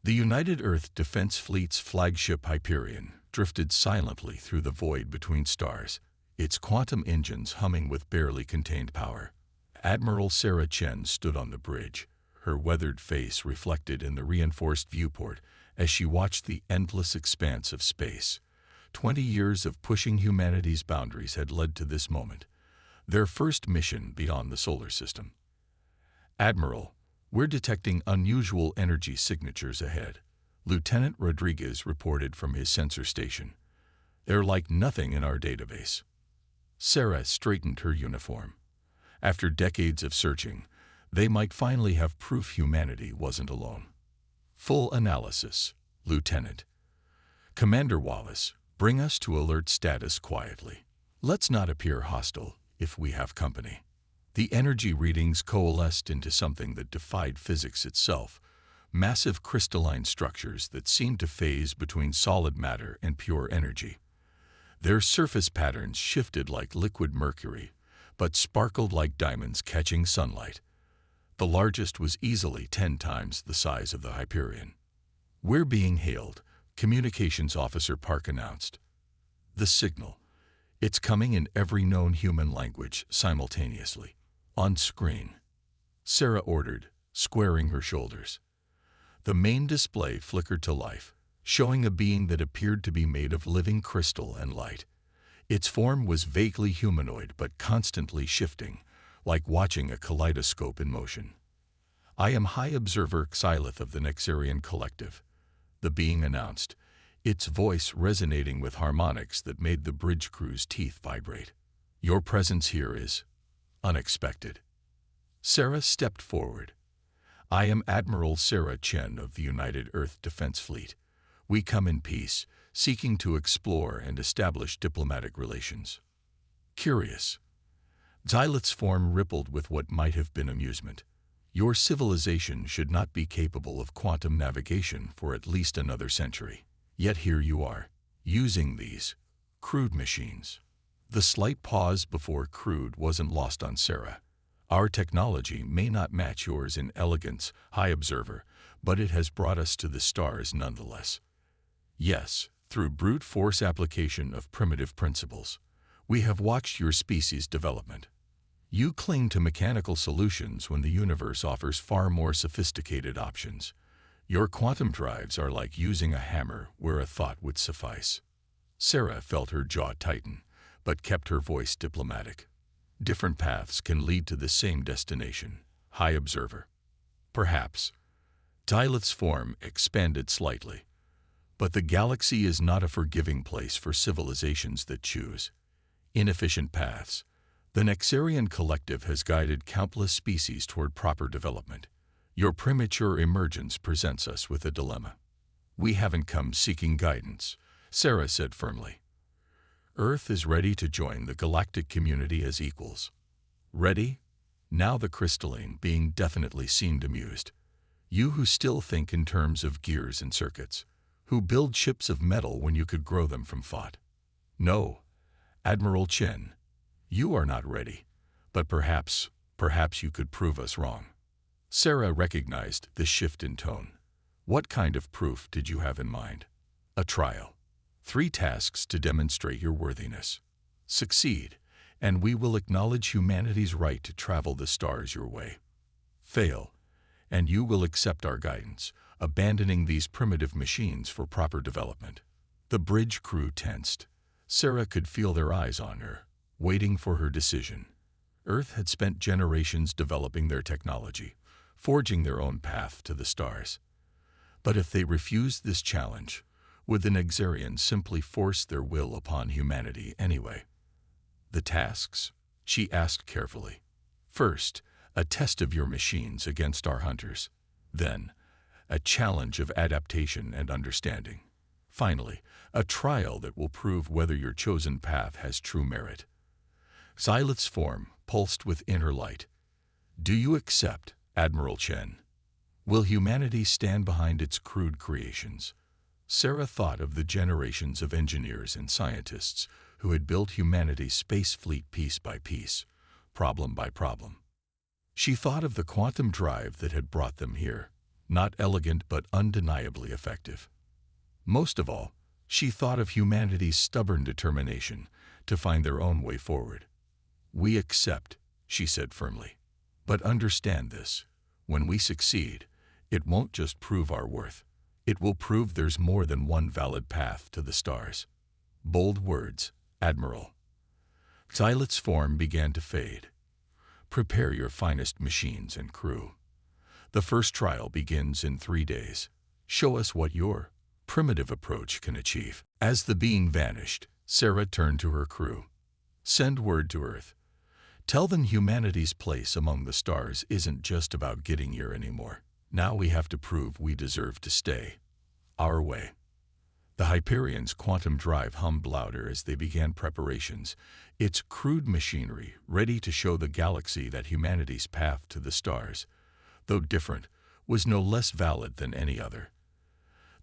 The United Earth Defense Fleet's flagship Hyperion drifted silently through the void between stars, its quantum engines humming with barely contained power. Admiral Sarah Chen stood on the bridge, her weathered face reflected in the reinforced viewport as she watched the endless expanse of space. 20 years of pushing humanity's boundaries had led to this moment, their first mission beyond the solar system. "Admiral, we're detecting unusual energy signatures ahead," Lieutenant Rodriguez reported from his sensor station. "They're like nothing in our database." Sarah straightened her uniform. After decades of searching, they might finally have proof humanity wasn't alone. "Full analysis, Lieutenant." "Commander Wallace, bring us to alert status quietly. Let's not appear hostile if we have company." The energy readings coalesced into something that defied physics itself, massive crystalline structures that seemed to phase between solid matter and pure energy. Their surface patterns shifted like liquid mercury, but sparkled like diamonds catching sunlight. The largest was easily 10 times the size of the Hyperion. "We're being hailed," Communications Officer Park announced. "The signal. It's coming in every known human language simultaneously. On screen," Sarah ordered, squaring her shoulders. The main display flickered to life, showing a being that appeared to be made of living crystal and light. Its form was vaguely humanoid but constantly shifting, like watching a kaleidoscope in motion. "I am High Observer Xylith of the Nexarian Collective," the being announced, its voice resonating with harmonics that made the bridge crew's teeth vibrate. "Your presence here is unexpected." Sarah stepped forward. "I am Admiral Sarah Chen of the United Earth Defense Fleet. We come in peace, seeking to explore and establish diplomatic relations." "Curious." Xylith's form rippled with what might have been amusement. "Your civilization should not be capable of quantum navigation for at least another century. Yet here you are, using these crude machines." The slight pause before crude wasn't lost on Sarah. "Our technology may not match yours in elegance, High Observer, but it has brought us to the stars nonetheless. Yes, through brute force application of primitive principles. We have watched your species' development. You cling to mechanical solutions when the universe offers far more sophisticated options. Your quantum drives are like using a hammer where a thought would suffice." Sarah felt her jaw tighten, but kept her voice diplomatic. "Different paths can lead to the same destination, High Observer." "Perhaps." Xylith's form expanded slightly. "But the galaxy is not a forgiving place for civilizations that choose inefficient paths. The Nexarian Collective has guided countless species toward proper development. Your premature emergence presents us with a dilemma." "We haven't come seeking guidance," Sarah said firmly. "Earth is ready to join the galactic community as equals." "Ready?" Now the crystalline being definitely seemed amused. "You who still think in terms of gears and circuits, who build ships of metal when you could grow them from thought. No, Admiral Chen, you are not ready, but perhaps you could prove us wrong." Sarah recognized the shift in tone. "What kind of proof did you have in mind?" "A trial. 3 tasks to demonstrate your worthiness. Succeed, and we will acknowledge humanity's right to travel the stars your way. Fail, and you will accept our guidance, abandoning these primitive machines for proper development." The bridge crew tensed. Sarah could feel their eyes on her, waiting for her decision. Earth had spent generations developing their technology, forging their own path to the stars. But if they refused this challenge, would the Nexarians simply force their will upon humanity anyway? "The tasks?" she asked carefully. "First, a test of your machines against our hunters. Then, a challenge of adaptation and understanding. Finally, a trial that will prove whether your chosen path has true merit." Xylith's form pulsed with inner light. "Do you accept, Admiral Chen? Will humanity stand behind its crude creations?" Sarah thought of the generations of engineers and scientists who had built humanity's space fleet piece by piece, problem by problem. She thought of the quantum drive that had brought them here, Not elegant but undeniably effective. Most of all, she thought of humanity's stubborn determination to find their own way forward. "We accept," she said firmly. "But understand this. When we succeed, it won't just prove our worth. It will prove there's more than one valid path to the stars." Bold words, Admiral. Xylot's form began to fade. "Prepare your finest machines and crew. The first trial begins in 3 days. Show us what your primitive approach can achieve." As the being vanished, Sarah turned to her crew. "Send word to Earth. Tell them humanity's place among the stars isn't just about getting here anymore. Now we have to prove we deserve to stay our way." The Hyperion's quantum drive hummed louder as they began preparations, its crude machinery ready to show the galaxy that humanity's path to the stars, though different, was no less valid than any other.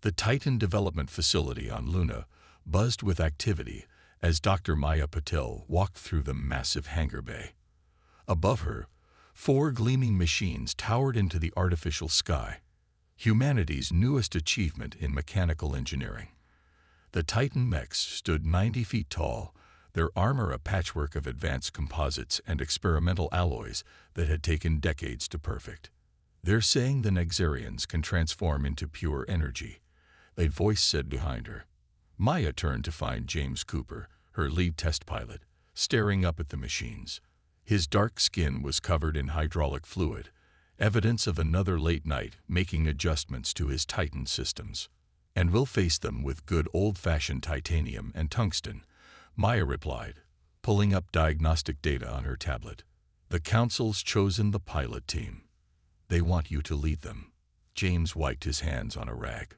The Titan development facility on Luna buzzed with activity as Dr. Maya Patel walked through the massive hangar bay. Above her, 4 gleaming machines towered into the artificial sky, humanity's newest achievement in mechanical engineering. The Titan mechs stood 90 feet tall, their armor a patchwork of advanced composites and experimental alloys that had taken decades to perfect. "They're saying the Nexarians can transform into pure energy," a voice said behind her. Maya turned to find James Cooper, her lead test pilot, staring up at the machines. His dark skin was covered in hydraulic fluid, evidence of another late night making adjustments to his Titan systems. "And we'll face them with good old-fashioned titanium and tungsten," Maya replied, pulling up diagnostic data on her tablet. "The Council's chosen the pilot team. They want you to lead them." James wiped his hands on a rag.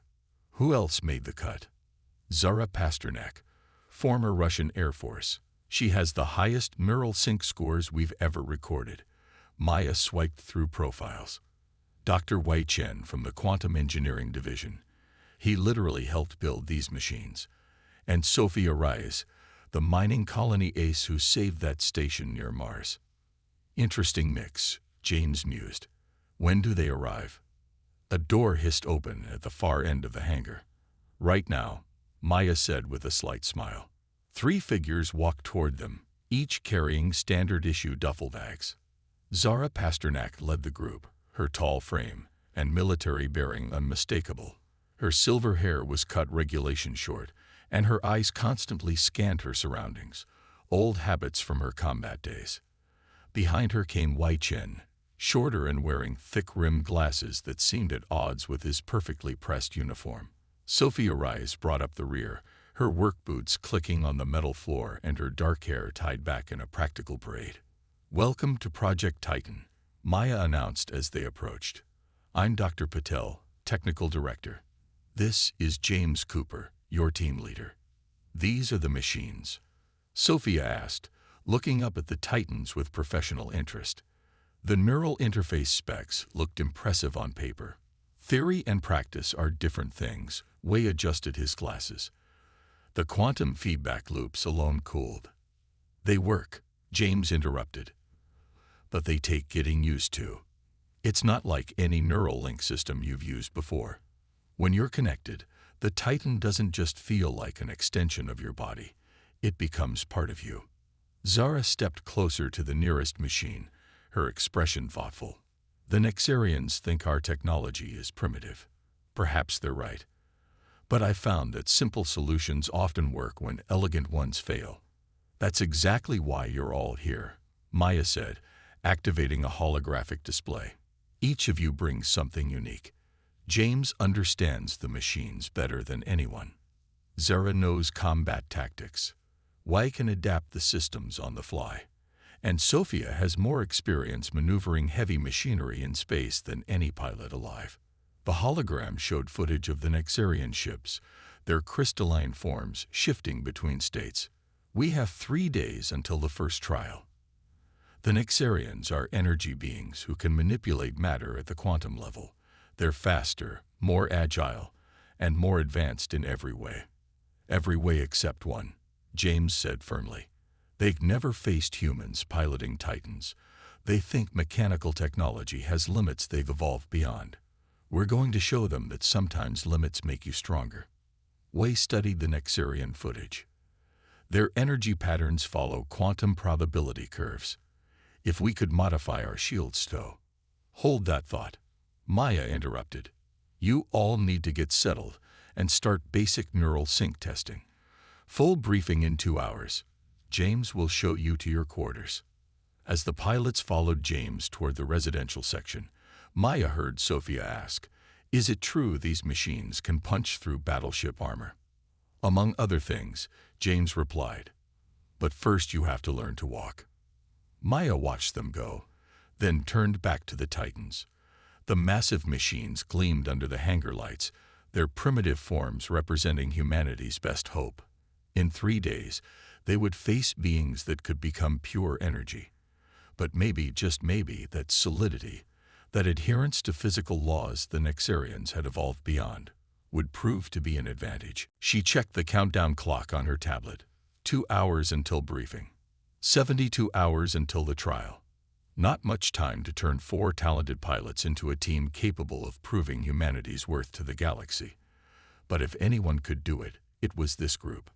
"Who else made the cut?" "Zara Pasternak, former Russian Air Force. She has the highest neural sync scores we've ever recorded." Maya swiped through profiles. "Dr. Wei Chen from the Quantum Engineering Division. He literally helped build these machines. And Sophia Reyes, the mining colony ace who saved that station near Mars." "Interesting mix," James mused. "When do they arrive?" A door hissed open at the far end of the hangar. "Right now," Maya said with a slight smile. 3 figures walked toward them, each carrying standard-issue duffel bags. Zara Pasternak led the group, her tall frame and military bearing unmistakable. Her silver hair was cut regulation short, and her eyes constantly scanned her surroundings, old habits from her combat days. Behind her came Wei Chen, shorter and wearing thick-rimmed glasses that seemed at odds with his perfectly pressed uniform. Sophia Reyes brought up the rear, her work boots clicking on the metal floor and her dark hair tied back in a practical braid. "Welcome to Project Titan," Maya announced as they approached. "I'm Dr. Patel, Technical Director. This is James Cooper, your team leader." "These are the machines?" Sophia asked, looking up at the Titans with professional interest. The neural interface specs looked impressive on paper. "Theory and practice are different things," Wei adjusted his glasses. "The quantum feedback loops alone cooled." "They work," James interrupted. "But they take getting used to. It's not like any neural link system you've used before. When you're connected, the Titan doesn't just feel like an extension of your body. It becomes part of you." Zara stepped closer to the nearest machine, her expression thoughtful. "The Nexarians think our technology is primitive. Perhaps they're right. But I found that simple solutions often work when elegant ones fail. That's exactly why you're all here," Maya said, activating a holographic display. "Each of you brings something unique. James understands the machines better than anyone. Zara knows combat tactics. Wei can adapt the systems on the fly. And Sophia has more experience maneuvering heavy machinery in space than any pilot alive." The hologram showed footage of the Nexarian ships, their crystalline forms shifting between states. "We have 3 days until the first trial. The Nexarians are energy beings who can manipulate matter at the quantum level. They're faster, more agile, and more advanced in every way." "Every way except one," James said firmly. "They've never faced humans piloting Titans. They think mechanical technology has limits they've evolved beyond. We're going to show them that sometimes limits make you stronger. Wei studied the Nexarian footage. Their energy patterns follow quantum probability curves. If we could modify our shields to... Hold that thought. Maya interrupted. You all need to get settled and start basic neural sync testing. Full briefing in 2 hours. James will show you to your quarters. As the pilots followed James toward the residential section, Maya heard Sophia ask, "Is it true these machines can punch through battleship armor?" Among other things, James replied, "But first you have to learn to walk." Maya watched them go, then turned back to the Titans. The massive machines gleamed under the hangar lights, their primitive forms representing humanity's best hope. In 3 days, they would face beings that could become pure energy. But maybe, just maybe, that solidity, that adherence to physical laws the Nexarians had evolved beyond, would prove to be an advantage. She checked the countdown clock on her tablet. 2 hours until briefing. 72 hours until the trial. Not much time to turn 4 talented pilots into a team capable of proving humanity's worth to the galaxy. But if anyone could do it, it was this group.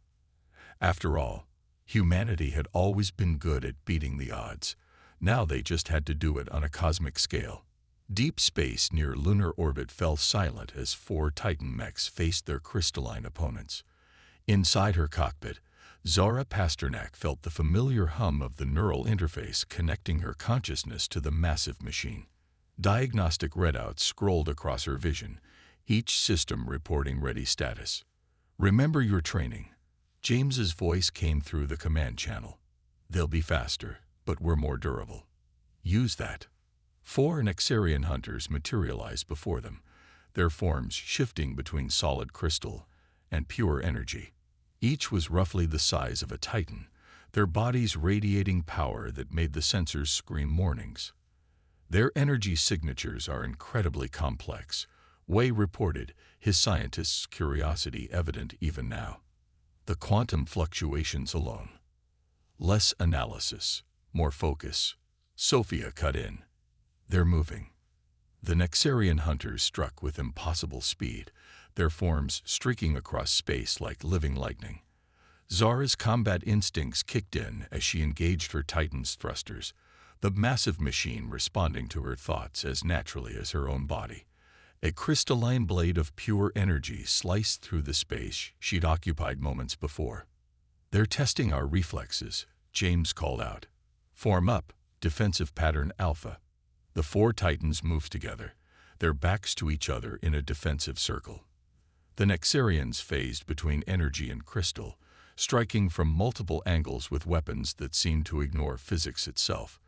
After all, humanity had always been good at beating the odds. Now they just had to do it on a cosmic scale. Deep space near lunar orbit fell silent as 4 Titan mechs faced their crystalline opponents. Inside her cockpit, Zara Pasternak felt the familiar hum of the neural interface connecting her consciousness to the massive machine. Diagnostic readouts scrolled across her vision, each system reporting ready status. "Remember your training." James's voice came through the command channel. "They'll be faster, but we're more durable. Use that." 4 Nexarian hunters materialized before them, their forms shifting between solid crystal and pure energy. Each was roughly the size of a Titan, their bodies radiating power that made the sensors scream warnings. "Their energy signatures are incredibly complex," Wei reported, his scientist's curiosity evident even now. "The quantum fluctuations alone." "Less analysis, more focus," Sophia cut in. "They're moving." The Nexarian hunters struck with impossible speed, their forms streaking across space like living lightning. Zara's combat instincts kicked in as she engaged her Titan's thrusters, the massive machine responding to her thoughts as naturally as her own body. A crystalline blade of pure energy sliced through the space she'd occupied moments before. "They're testing our reflexes," James called out. "Form up, defensive pattern Alpha." The 4 Titans moved together, their backs to each other in a defensive circle. The Nexarians phased between energy and crystal, striking from multiple angles with weapons that seemed to ignore physics itself.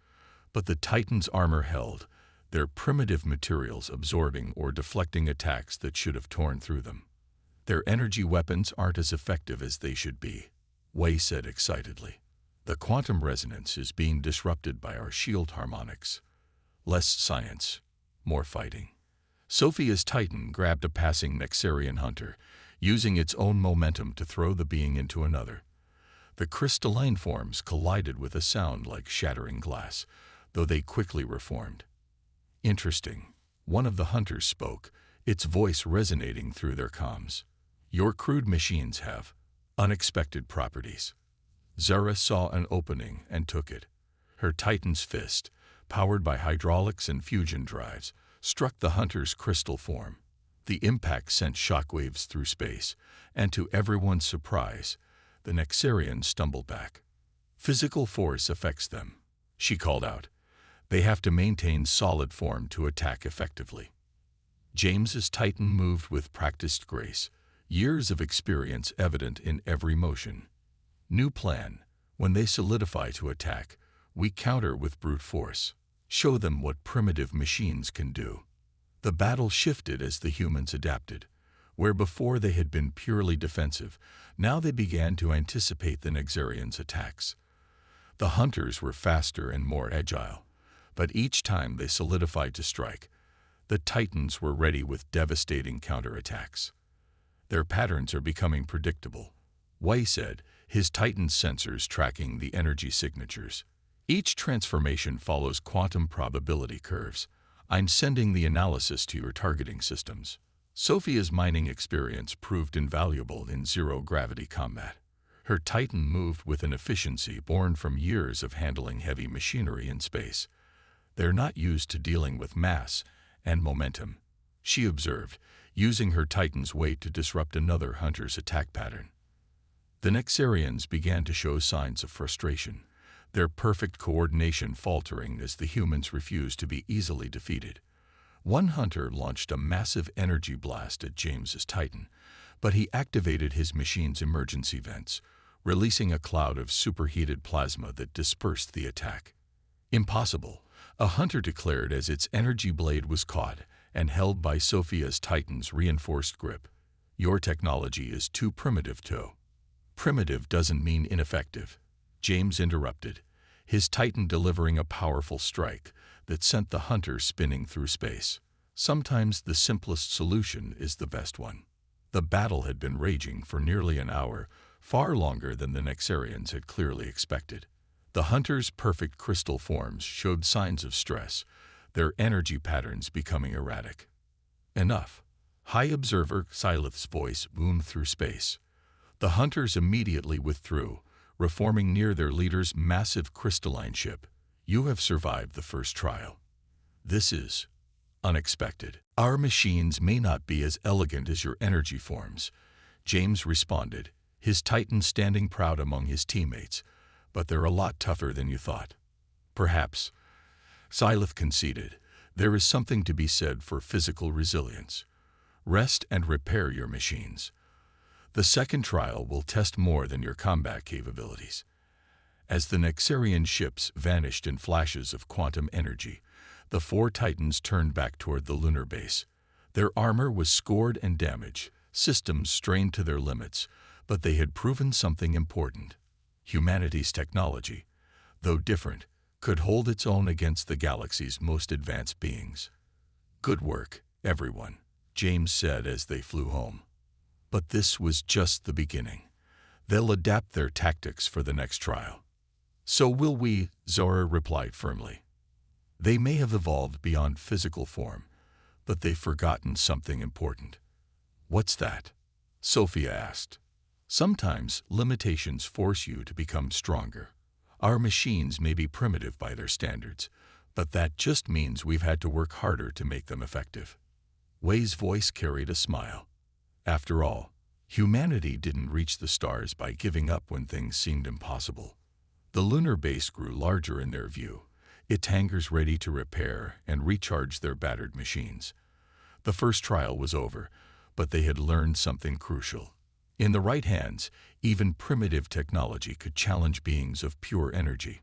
But the Titans' armor held, their primitive materials absorbing or deflecting attacks that should have torn through them. "Their energy weapons aren't as effective as they should be," Wei said excitedly. "The quantum resonance is being disrupted by our shield harmonics. Less science, more fighting." Sophia's Titan grabbed a passing Nexarian hunter, using its own momentum to throw the being into another. The crystalline forms collided with a sound like shattering glass, though they quickly reformed. "Interesting," one of the hunters spoke, its voice resonating through their comms. "Your crude machines have unexpected properties." Zara saw an opening and took it. Her Titan's fist, powered by hydraulics and fusion drives, struck the hunter's crystal form. The impact sent shockwaves through space, and to everyone's surprise, the Nexarians stumbled back. "Physical force affects them," she called out. "They have to maintain solid form to attack effectively." James's Titan moved with practiced grace, years of experience evident in every motion. "New plan. When they solidify to attack, we counter with brute force. Show them what primitive machines can do." The battle shifted as the humans adapted. Where before they had been purely defensive, now they began to anticipate the Nexarians' attacks. The hunters were faster and more agile, but each time they solidified to strike, the Titans were ready with devastating counterattacks. "Their patterns are becoming predictable," Wei said, his Titan sensors tracking the energy signatures. "Each transformation follows quantum probability curves. I'm sending the analysis to your targeting systems. Sophia's mining experience proved invaluable in zero-gravity combat. Her Titan moved with an efficiency born from years of handling heavy machinery in space. They're not used to dealing with mass and momentum, she observed, using her Titan's weight to disrupt another hunter's attack pattern. The Nexarians began to show signs of frustration, their perfect coordination faltering as the humans refused to be easily defeated. One hunter launched a massive energy blast at James's Titan, but he activated his machine's emergency vents, releasing a cloud of superheated plasma that dispersed the attack. Impossible, a hunter declared as its energy blade was caught and held by Sophia's Titan's reinforced grip. Your technology is too primitive to. Primitive doesn't mean ineffective, James interrupted, his Titan delivering a powerful strike that sent the hunter spinning through space. Sometimes the simplest solution is the best one. The battle had been raging for nearly an hour, far longer than the Nexarians had clearly expected. The hunters' perfect crystal forms showed signs of stress, their energy patterns becoming erratic. Enough. High Observer Syleth's voice boomed through space. The hunters immediately withdrew, reforming near their leader's massive crystalline ship. You have survived the first trial. This is unexpected. Our machines may not be as elegant as your energy forms, James responded, his Titan standing proud among his teammates, but they're a lot tougher than you thought. Perhaps, Syleth conceded, there is something to be said for physical resilience. Rest and repair your machines. The second trial will test more than your combat capabilities. As the Nexarian ships vanished in flashes of quantum energy, the four Titans turned back toward the lunar base. Their armor was scored and damaged, systems strained to their limits, but they had proven something important. Humanity's technology, though different, could hold its own against the galaxy's most advanced beings. Good work, everyone, James said as they flew home. But this was just the beginning. They'll adapt their tactics for the next trial. So will we, Zora replied firmly. They may have evolved beyond physical form, but they've forgotten something important. What's that? Sophia asked. Sometimes limitations force you to become stronger. Our machines may be primitive by their standards, but that just means we've had to work harder to make them effective. Wei's voice carried a smile. After all, humanity didn't reach the stars by giving up when things seemed impossible. The lunar base grew larger in their view, its hangars ready to repair and recharge their battered machines. The first trial was over, but they had learned something crucial. In the right hands, even primitive technology could challenge beings of pure energy.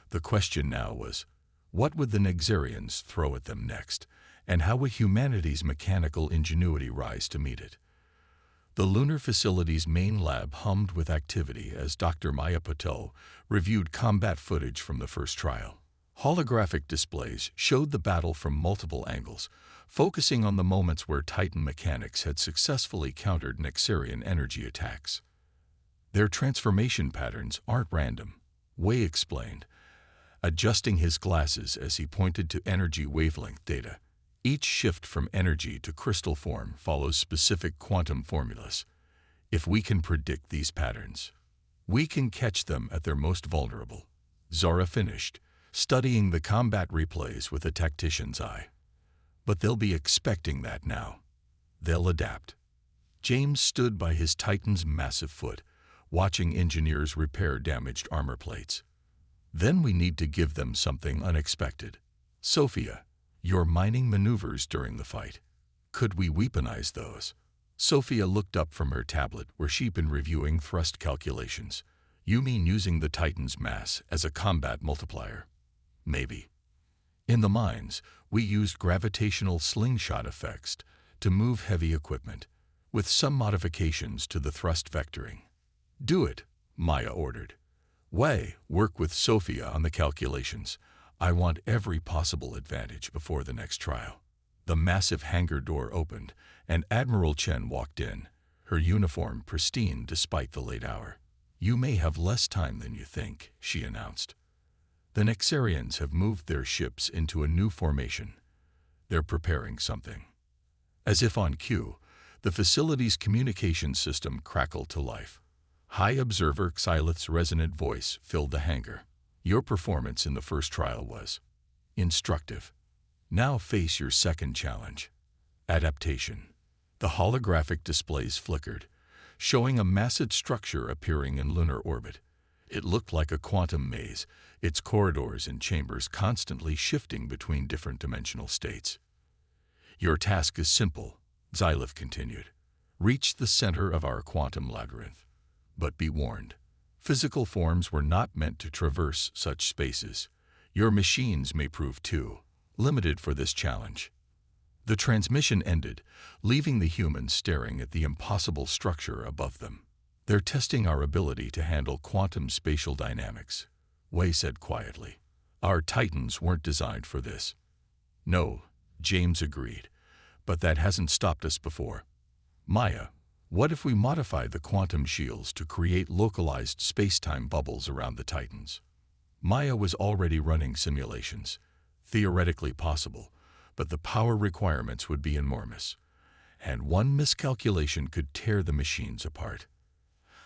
The question now was, what would the Nexarians throw at them next, and how would humanity's mechanical ingenuity rise to meet it? The lunar facility's main lab hummed with activity as Dr. Maya Patel reviewed combat footage from the first trial. Holographic displays showed the battle from multiple angles, focusing on the moments where Titan mechanics had successfully countered Nexarian energy attacks. Their transformation patterns aren't random, Wei explained, adjusting his glasses as he pointed to energy wavelength data. Each shift from energy to crystal form follows specific quantum formulas. If we can predict these patterns, we can catch them at their most vulnerable. Zora finished, studying the combat replays with a tactician's eye. But they'll be expecting that now. They'll adapt. James stood by his Titan's massive foot, watching engineers repair damaged armor plates. Then we need to give them something unexpected. Sophia, your mining maneuvers during the fight. Could we weaponize those? Sophia looked up from her tablet where she'd been reviewing thrust calculations. You mean using the Titan's mass as a combat multiplier? Maybe. In the mines, we used gravitational slingshot effects to move heavy equipment, with some modifications to the thrust vectoring. Do it, Maya ordered. Wei, work with Sophia on the calculations. I want every possible advantage before the next trial. The massive hangar door opened, and Admiral Chen walked in, her uniform pristine despite the late hour. You may have less time than you think, she announced. The Nexarians have moved their ships into a new formation. They're preparing something. As if on cue, the facility's communication system crackled to life. High Observer Xylith's resonant voice filled the hangar. Your performance in the first trial was instructive. Now face your second challenge. Adaptation. The holographic displays flickered, showing a massive structure appearing in lunar orbit. It looked like a quantum maze, its corridors and chambers constantly shifting between different dimensional states. Your task is simple, Xylith continued. Reach the center of our quantum labyrinth. But be warned, physical forms were not meant to traverse such spaces. Your machines may prove too limited for this challenge. The transmission ended, leaving the humans staring at the impossible structure above them. They're testing our ability to handle quantum spatial dynamics, Wei said quietly. Our Titans weren't designed for this. No, James agreed, but that hasn't stopped us before. Maya, what if we modify the quantum shields to create localized space-time bubbles around the Titans? Maya was already running simulations. Theoretically possible, but the power requirements would be enormous, and one miscalculation could tear the machines apart.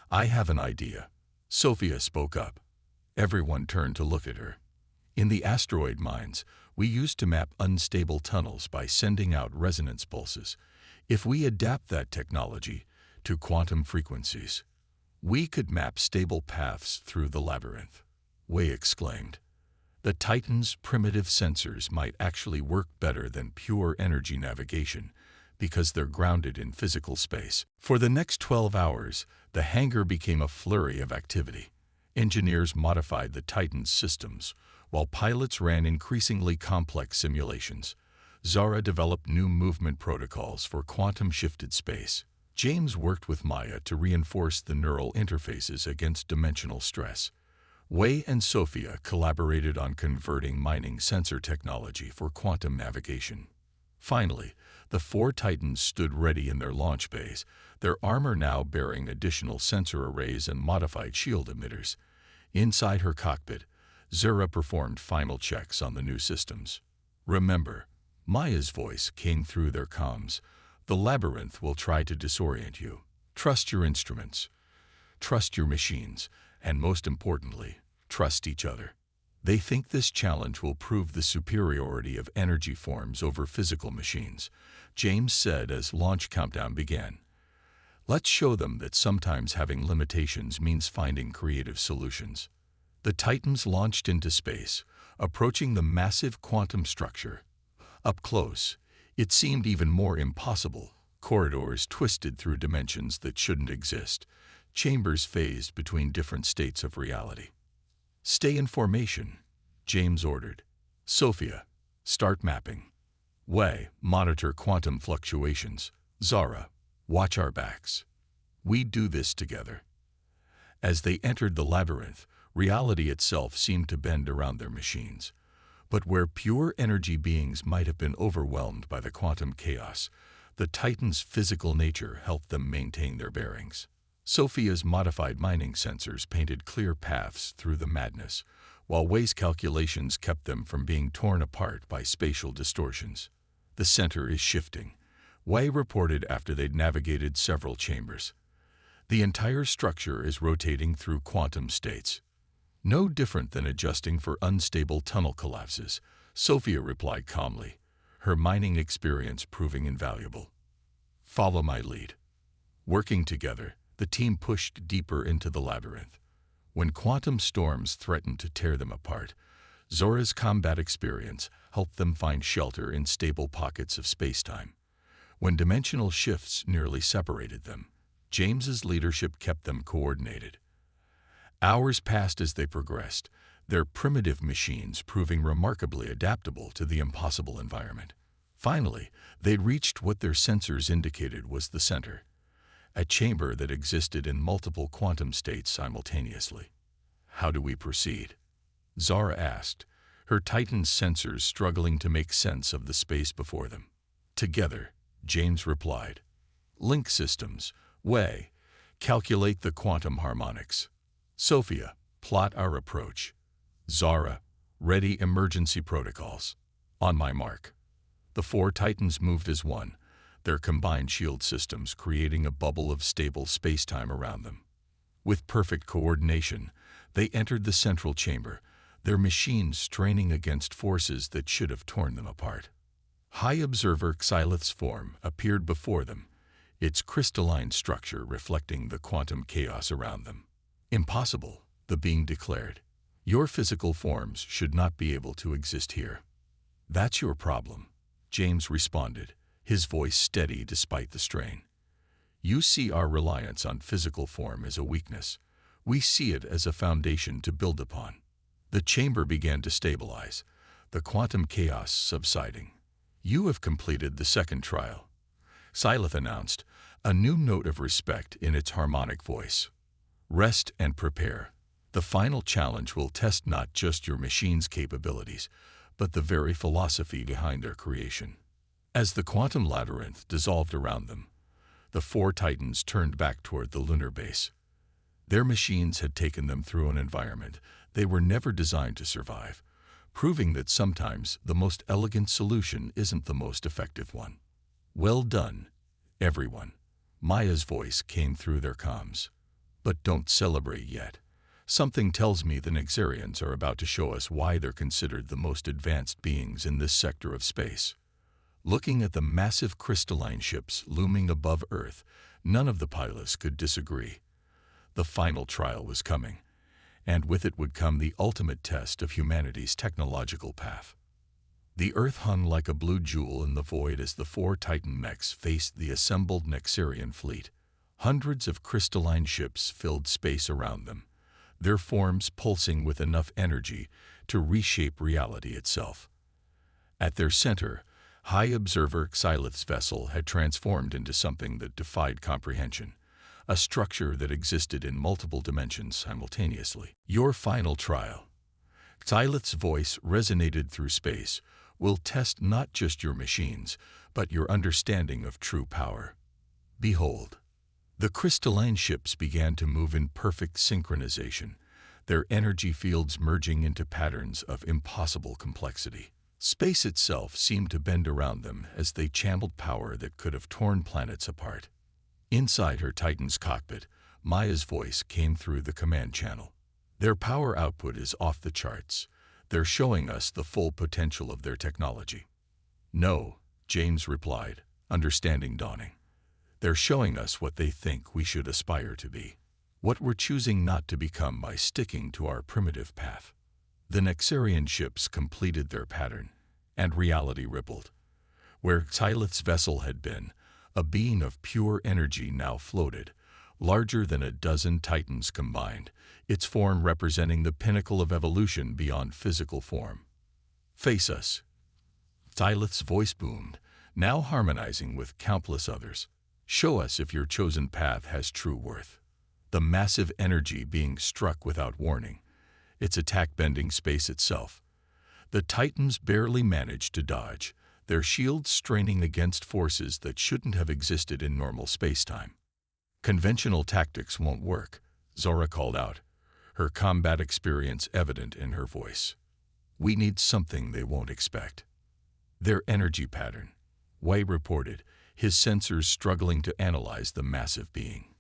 I have an idea, Sophia spoke up. Everyone turned to look at her. In the asteroid mines, we used to map unstable tunnels by sending out resonance pulses. If we adapt that technology to quantum frequencies, we could map stable paths through the labyrinth, Wei exclaimed. The Titan's primitive sensors might actually work better than pure energy navigation because they're grounded in physical space. For the next 12 hours, the hangar became a flurry of activity. Engineers modified the Titan's systems, while pilots ran increasingly complex simulations. Zara developed new movement protocols for quantum-shifted space. James worked with Maya to reinforce the neural interfaces against dimensional stress. Wei and Sophia collaborated on converting mining sensor technology for quantum navigation. Finally, the 4 Titans stood ready in their launch bays, their armor now bearing additional sensor arrays and modified shield emitters. Inside her cockpit, Zura performed final checks on the new systems. Remember, Maya's voice came through their comms. The labyrinth will try to disorient you. Trust your instruments. Trust your machines. And most importantly, trust each other. They think this challenge will prove the superiority of energy forms over physical machines, James said as launch countdown began. Let's show them that sometimes having limitations means finding creative solutions. The Titans launched into space, approaching the massive quantum structure. Up close, it seemed even more impossible. Corridors twisted through dimensions that shouldn't exist. Chambers phased between different states of reality. Stay in formation, James ordered. Sophia, start mapping. Wei, monitor quantum fluctuations. Zara, watch our backs. We do this together. As they entered the labyrinth, reality itself seemed to bend around their machines. But where pure energy beings might have been overwhelmed by the quantum chaos, the Titan's physical nature helped them maintain their bearings. Sophia's modified mining sensors painted clear paths through the madness, while Wei's calculations kept them from being torn apart by spatial distortions. The center is shifting, Wei reported after they'd navigated several chambers. The entire structure is rotating through quantum states. No different than adjusting for unstable tunnel collapses, Sophia replied calmly, her mining experience proving invaluable. Follow my lead. Working together, the team pushed deeper into the labyrinth. When quantum storms threatened to tear them apart, Zora's combat experience helped them find shelter in stable pockets of spacetime. When dimensional shifts nearly separated them, James's leadership kept them coordinated. Hours passed as they progressed, their primitive machines proving remarkably adaptable to the impossible environment. Finally, they reached what their sensors indicated was the center, a chamber that existed in multiple quantum states simultaneously. How do we proceed? Zara asked, her Titan's sensors struggling to make sense of the space before them. Together, James replied. Link systems, Wei, calculate the quantum harmonics. Sophia, plot our approach. Zara, ready emergency protocols. On my mark. The four Titans moved as one, their combined shield systems creating a bubble of stable space-time around them. With perfect coordination, they entered the central chamber, their machines straining against forces that should have torn them apart. High Observer Xylith's form appeared before them, its crystalline structure reflecting the quantum chaos around them. "Impossible," the being declared. "Your physical forms should not be able to exist here." "That's your problem," James responded, his voice steady despite the strain. "You see our reliance on physical form as a weakness. We see it as a foundation to build upon." The chamber began to stabilize, the quantum chaos subsiding. "You have completed the second trial," Xylith announced, a new note of respect in its harmonic voice. "Rest and prepare. The final challenge will test not just your machine's capabilities, but the very philosophy behind their creation." As the quantum labyrinth dissolved around them, the four Titans turned back toward the lunar base. Their machines had taken them through an environment they were never designed to survive, proving that sometimes the most elegant solution isn't the most effective one. "Well done, everyone," Maya's voice came through their comms. "But don't celebrate yet. Something tells me the Nexarians are about to show us why they're considered the most advanced beings in this sector of space." Looking at the massive crystalline ships looming above Earth, none of the pilots could disagree. The final trial was coming, and with it would come the ultimate test of humanity's technological path. The Earth hung like a blue jewel in the void as the four Titan mechs faced the assembled Nexarian fleet. Hundreds of crystalline ships filled space around them, their forms pulsing with enough energy to reshape reality itself. At their center, High Observer Xylith's vessel had transformed into something that defied comprehension, a structure that existed in multiple dimensions simultaneously. "Your final trial," Xylith's voice resonated through space, "will test not just your machines, but your understanding of true power. Behold." The crystalline ships began to move in perfect synchronization, their energy fields merging into patterns of impossible complexity. Space itself seemed to bend around them as they channeled power that could have torn planets apart. Inside her Titan's cockpit, Maya's voice came through the command channel. "Their power output is off the charts. They're showing us the full potential of their technology." "No," James replied, understanding dawning. "They're showing us what they think we should aspire to be. What we're choosing not to become by sticking to our primitive path." The Nexarian ships completed their pattern, and reality rippled. Where Xylith's vessel had been, a being of pure energy now floated, larger than a dozen Titans combined, its form representing the pinnacle of evolution beyond physical form. "Face us," Xylith's voice boomed, now harmonizing with countless others. "Show us if your chosen path has true worth." The massive energy being struck without warning, its attack bending space itself. The Titans barely managed to dodge, their shields straining against forces that shouldn't have existed in normal spacetime. "Conventional tactics won't work," Zora called out, her combat experience evident in her voice. "We need something they won't expect." "Their energy pattern," Wei reported, his sensors struggling to analyze the massive being.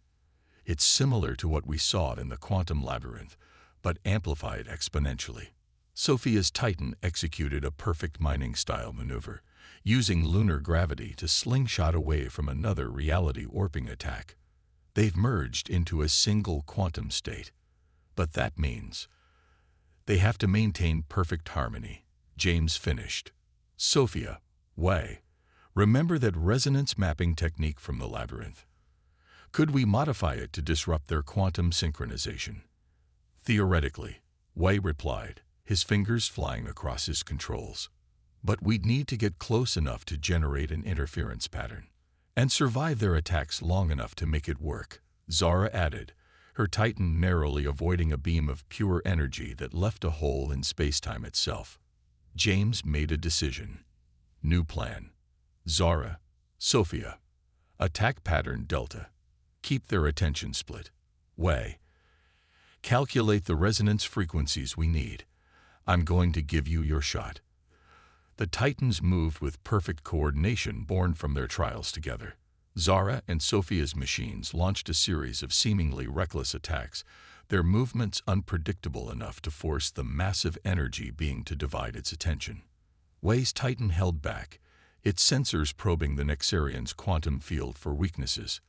"It's similar to what we saw in the quantum labyrinth, but amplified exponentially." Sophia's Titan executed a perfect mining-style maneuver, using lunar gravity to slingshot away from another reality-warping attack. They've merged into a single quantum state. But that means they have to maintain perfect harmony, James finished. "Sophia, Wei, remember that resonance mapping technique from the labyrinth. Could we modify it to disrupt their quantum synchronization?" "Theoretically," Wei replied, his fingers flying across his controls. "But we'd need to get close enough to generate an interference pattern, and survive their attacks long enough to make it work," Zara added, her Titan narrowly avoiding a beam of pure energy that left a hole in spacetime itself. James made a decision. New plan. Zara, Sophia, attack pattern Delta. Keep their attention split. Wei, calculate the resonance frequencies we need. I'm going to give you your shot. The Titans moved with perfect coordination born from their trials together. Zara and Sophia's machines launched a series of seemingly reckless attacks, their movements unpredictable enough to force the massive energy being to divide its attention. Wei's Titan held back, its sensors probing the Nexarian's quantum field for weaknesses.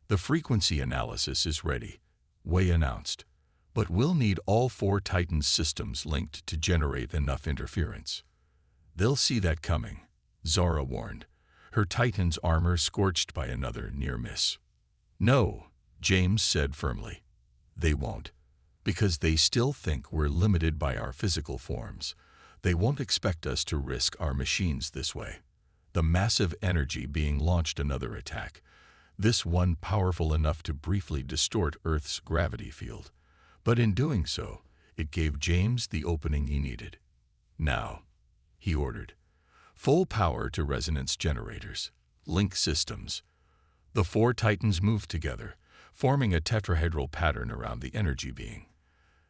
"The frequency analysis is ready," Wei announced, "but we'll need all 4 Titans' systems linked to generate enough interference." "They'll see that coming," Zara warned, her Titan's armor scorched by another near miss. "No," James said firmly. "They won't. Because they still think we're limited by our physical forms. They won't expect us to risk our machines this way." The massive energy being launched another attack, this one powerful enough to briefly distort Earth's gravity field. But in doing so, it gave James the opening he needed. "Now," he ordered. "Full power to resonance generators. Link systems." The 4 Titans moved together, forming a tetrahedral pattern around the energy being.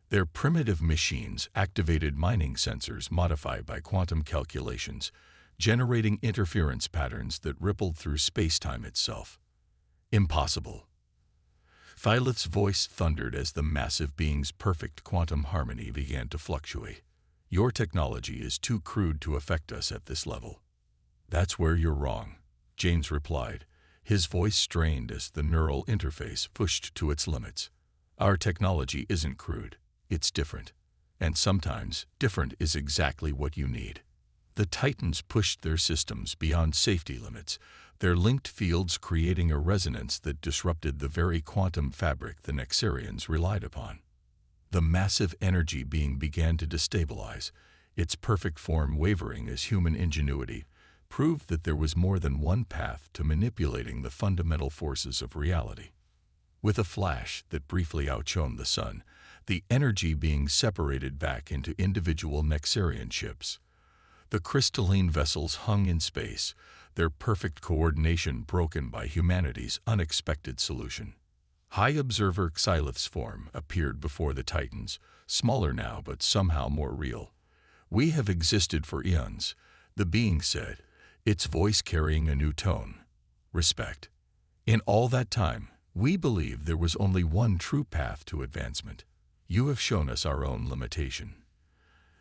Their primitive machines activated mining sensors modified by quantum calculations, generating interference patterns that rippled through space-time itself. "Impossible." Phyleth's voice thundered as the massive being's perfect quantum harmony began to fluctuate. "Your technology is too crude to affect us at this level." "That's where you're wrong," James replied, his voice strained as the neural interface pushed to its limits. "Our technology isn't crude, it's different. And sometimes, different is exactly what you need." The Titans pushed their systems beyond safety limits, their linked fields creating a resonance that disrupted the very quantum fabric the Nexarians relied upon. The massive energy being began to destabilize, its perfect form wavering as human ingenuity proved that there was more than one path to manipulating the fundamental forces of reality. With a flash that briefly outshone the sun, the energy being separated back into individual Nexarian ships. The crystalline vessels hung in space, their perfect coordination broken by humanity's unexpected solution. High Observer Xylith's form appeared before the Titans, smaller now but somehow more real. "We have existed for eons," the being said, its voice carrying a new tone. "Respect. In all that time, we believed there was only one true path to advancement. You have shown us our own limitation.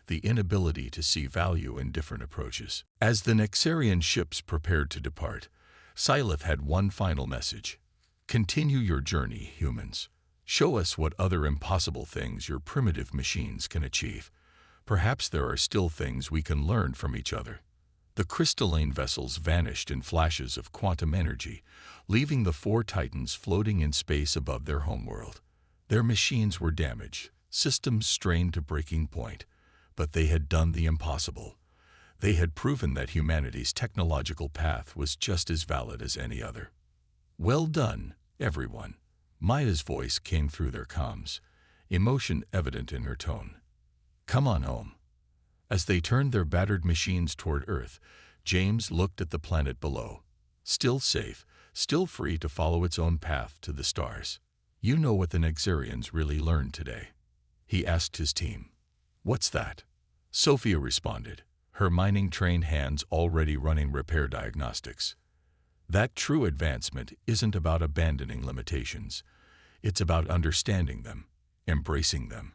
The inability to see value in different approaches." As the Nexarian ships prepared to depart, Xylith had one final message. "Continue your journey, humans. Show us what other impossible things your primitive machines can achieve. Perhaps there are still things we can learn from each other." The crystalline vessels vanished in flashes of quantum energy, leaving the 4 Titans floating in space above their homeworld. Their machines were damaged, systems strained to breaking point, but they had done the impossible. They had proven that humanity's technological path was just as valid as any other. "Well done, everyone." Maya's voice came through their comms, emotion evident in her tone. "Come on home." As they turned their battered machines toward Earth, James looked at the planet below. Still safe, still free to follow its own path to the stars. "You know what the Nexarians really learned today?" he asked his team. "What's that?" Sophia responded, her mining-trained hands already running repair diagnostics. "That true advancement isn't about abandoning limitations. It's about understanding them, embracing them,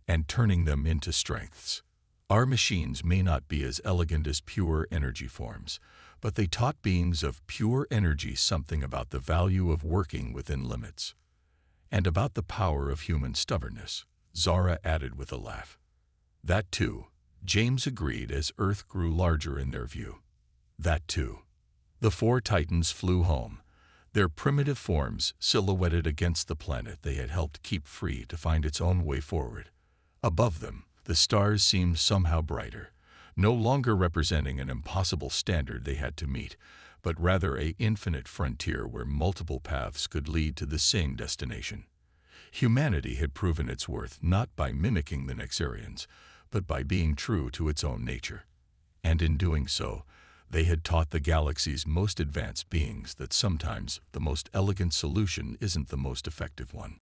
and turning them into strengths. Our machines may not be as elegant as pure energy forms, but they taught beings of pure energy something about the value of working within limits. And about the power of human stubbornness," Zara added with a laugh. "That too," James agreed as Earth grew larger in their view. "That too." The 4 Titans flew home, their primitive forms silhouetted against the planet they had helped keep free to find its own way forward. Above them, the stars seemed somehow brighter, no longer representing an impossible standard they had to meet, but rather an infinite frontier where multiple paths could lead to the same destination. Humanity had proven its worth not by mimicking the Nexarians, but by being true to its own nature. And in doing so, they had taught the galaxy's most advanced beings that sometimes the most elegant solution isn't the most effective one.